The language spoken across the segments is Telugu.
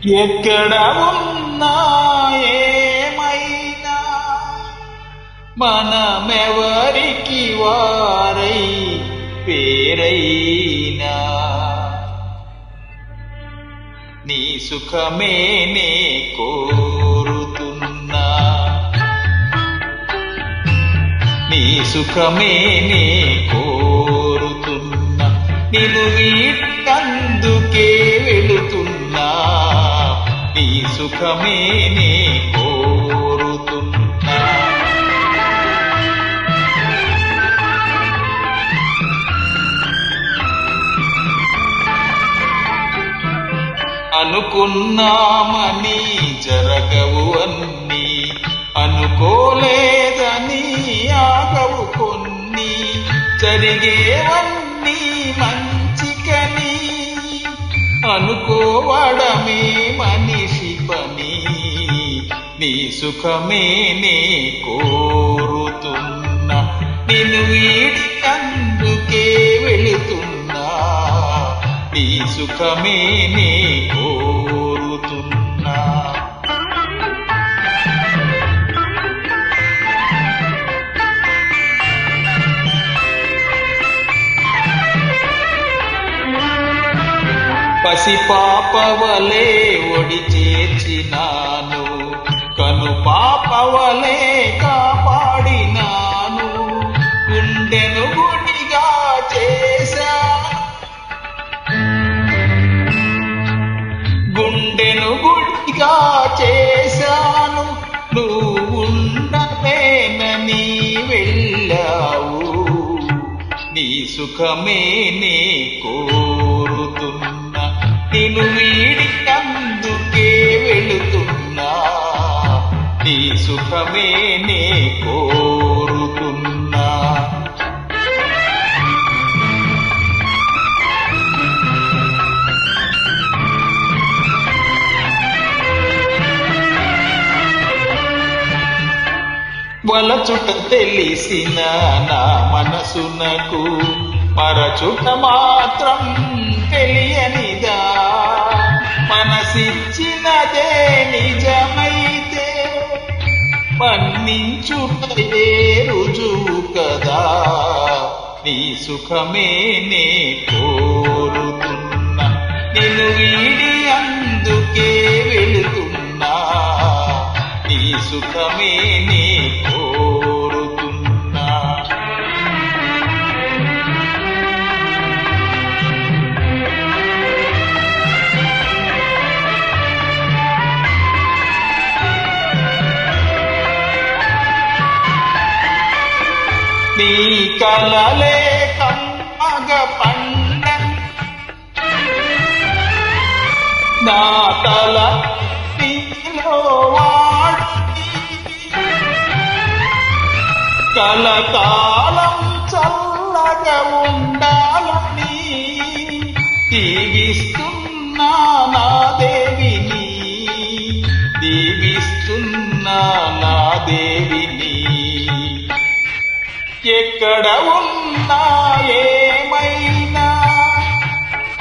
ఎక్కడ ఉన్నా ఏమైనా మనమెవరికి వారై పేరైనా నీ సుఖమే నే కోరుతున్నా, నీ సుఖమే నే కోరుతున్నా, నిన్ను వీటందుకే వెళుతున్నా, నీ సుఖమే నే కోరుతున్నా. అనుకున్నామని జరగవు అన్నీ, అనుకోలేదని ఆగవు కొన్ని, జరిగేవన్నీ మంచికని అనుకోవడమే మనిషి పని. నీ సుఖమే నే కోరుతున్నా, నిన్ను వీడి అందుకే వెళుతున్నా, నీ సుఖమే నే కోరుతున్నా. పసిపాపవలే ఒడి చేర్చినాను, కను పాపవలే కాపాడినాను, గుండెను గుడిగా చేశాను, గుండెను గుడిగా చేశాను, నువ్వు ఉండలేనని వెళ్ళావు, నీ సుఖమే నే కోరుతున్నా, నిన్ను వీడి అందుకే వెళుతున్నా, నీ సుఖమే నే కోరుతున్నా. వలచుట తెలిసిన నా మనసునకు మరచుట మాత్రం తెలియనిదా, మనసిచ్చినదే నిజమైతే మన్నించుటయే రుజువు కదా, నీ సుఖమే నే కోరుతున్నా, నిన్ను వీడి అందుకే వెళుతున్నా, నీ సుఖమే నే కోరుతున్నా. నీ కలలే కమ్మగ పండ నా తల నీలో వాడి, కలకాలం చల్లగా ఉండాలని దీవిస్తున్నా నా దేవిని, దీవిస్తున్నా నా దేవిని. ఎక్కడ ఉన్నా ఏమైనా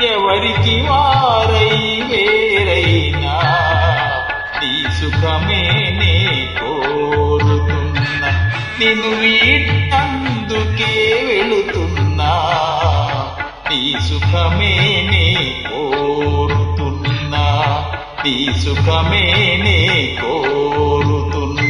ఎవరికి వారై వేరైనా, నీ సుఖమే నే కోరుతున్నా, నిన్ను వీటందుకే వెళుతున్నా, నీ సుఖమే నే కోరుతున్నా, నీ సుఖమే నే కోరుతున్నా.